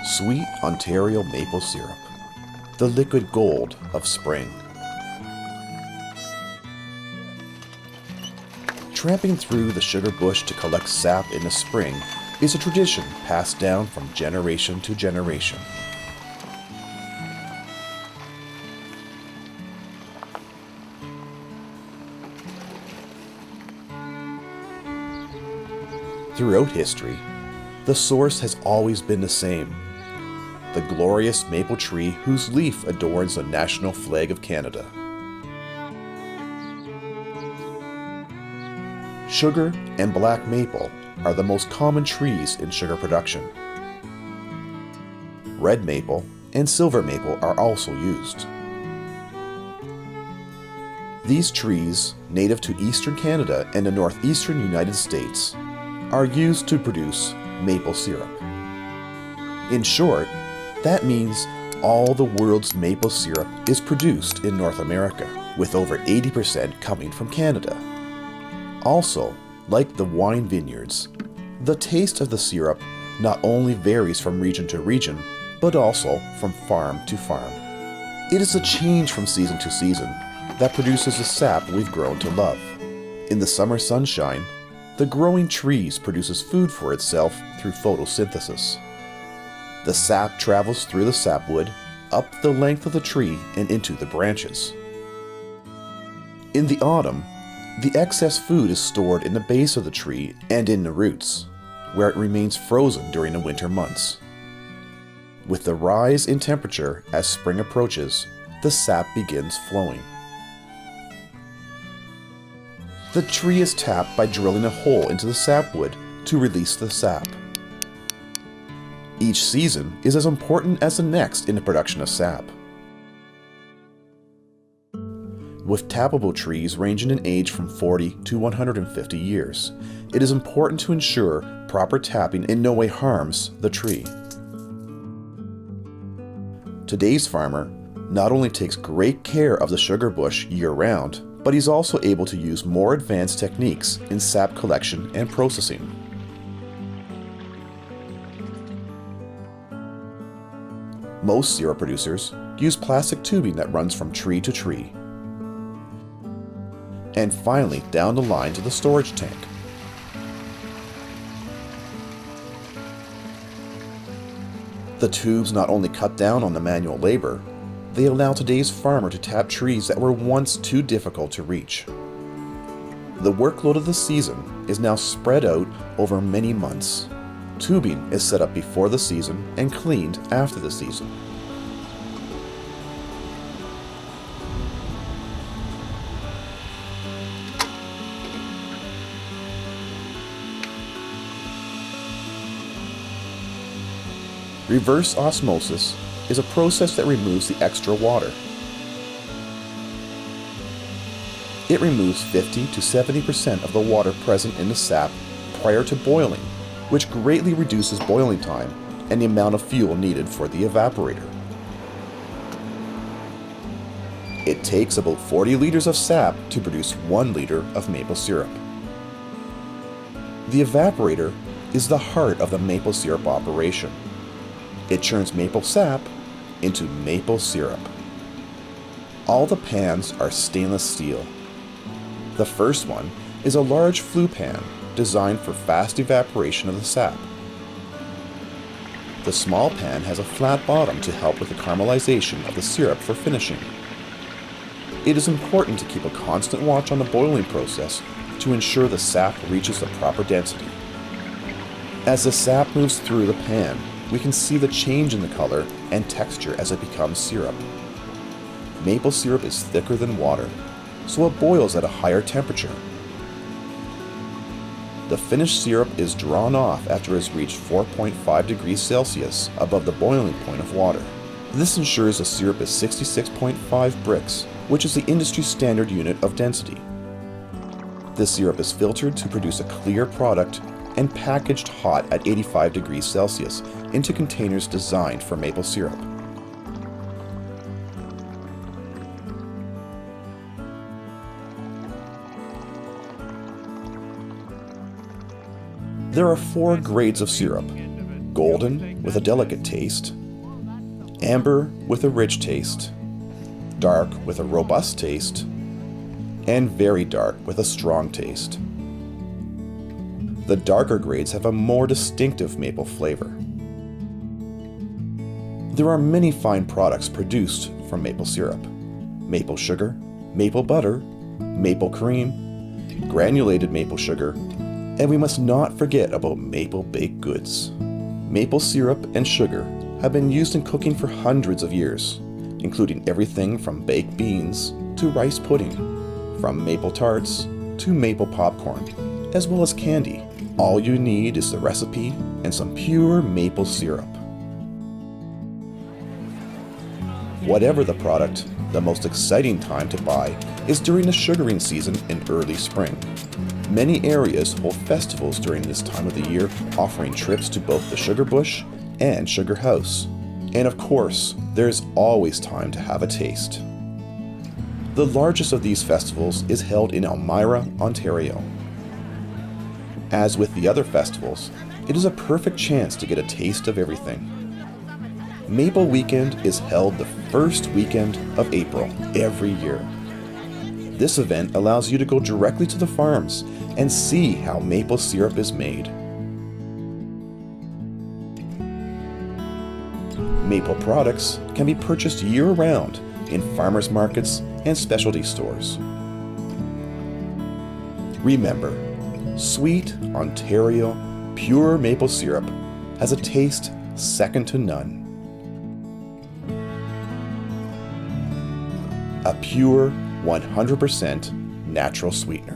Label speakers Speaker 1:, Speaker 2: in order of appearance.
Speaker 1: Sweet Ontario maple syrup, the liquid gold of spring. Tramping through the sugar bush to collect sap in the spring is a tradition passed down from generation to generation. Throughout history, the source has always been the same: the glorious maple tree whose leaf adorns the national flag of Canada. Sugar and black maple are the most common trees in sugar production. Red maple and silver maple are also used. These trees, native to eastern Canada and the northeastern United States, are used to produce maple syrup. In short, that means all the world's maple syrup is produced in North America, with over 80% coming from Canada. Also, like the wine vineyards, the taste of the syrup not only varies from region to region, but also from farm to farm. It is a change from season to season that produces the sap we've grown to love. In the summer sunshine, the growing trees produces food for itself through photosynthesis. The sap travels through the sapwood, up the length of the tree and into the branches. In the autumn, the excess food is stored in the base of the tree and in the roots, where it remains frozen during the winter months. With the rise in temperature as spring approaches, the sap begins flowing. The tree is tapped by drilling a hole into the sapwood to release the sap. Each season is as important as the next in the production of sap. With tappable trees ranging in age from 40 to 150 years, it is important to ensure proper tapping in no way harms the tree. Today's farmer not only takes great care of the sugar bush year-round, but he's also able to use more advanced techniques in sap collection and processing. Most syrup producers use plastic tubing that runs from tree to tree, and finally down the line to the storage tank. The tubes not only cut down on the manual labor, they allow today's farmer to tap trees that were once too difficult to reach. The workload of the season is now spread out over many months. Tubing is set up before the season and cleaned after the season. Reverse osmosis is a process that removes the extra water. It removes 50 to 70% of the water present in the sap prior to boiling, which greatly reduces boiling time and the amount of fuel needed for the evaporator. It takes about 40 liters of sap to produce 1 liter of maple syrup. The evaporator is the heart of the maple syrup operation. It churns maple sap into maple syrup. All the pans are stainless steel. The first one is a large flue pan designed for fast evaporation of the sap. The small pan has a flat bottom to help with the caramelization of the syrup for finishing. It is important to keep a constant watch on the boiling process to ensure the sap reaches the proper density. As the sap moves through the pan, we can see the change in the color and texture as it becomes syrup. Maple syrup is thicker than water, so it boils at a higher temperature. The finished syrup is drawn off after it has reached 4.5 degrees Celsius above the boiling point of water. This ensures the syrup is 66.5 brix, which is the industry standard unit of density. This syrup is filtered to produce a clear product and packaged hot at 85 degrees Celsius into containers designed for maple syrup. There are 4 grades of syrup: golden with a delicate taste, amber with a rich taste, dark with a robust taste, and very dark with a strong taste. The darker grades have a more distinctive maple flavor. There are many fine products produced from maple syrup: maple sugar, maple butter, maple cream, granulated maple sugar, and we must not forget about maple baked goods. Maple syrup and sugar have been used in cooking for hundreds of years, including everything from baked beans to rice pudding, from maple tarts to maple popcorn, as well as candy. All you need is the recipe and some pure maple syrup. Whatever the product, the most exciting time to buy is during the sugaring season in early spring. Many areas hold festivals during this time of the year, offering trips to both the sugar bush and sugar house. And of course, there's always time to have a taste. The largest of these festivals is held in Elmira, Ontario. As with the other festivals, it is a perfect chance to get a taste of everything. Maple Weekend is held the first weekend of April every year. This event allows you to go directly to the farms and see how maple syrup is made. Maple products can be purchased year-round in farmers markets and specialty stores. Remember, sweet Ontario pure maple syrup has a taste second to none. A pure 100% natural sweetener.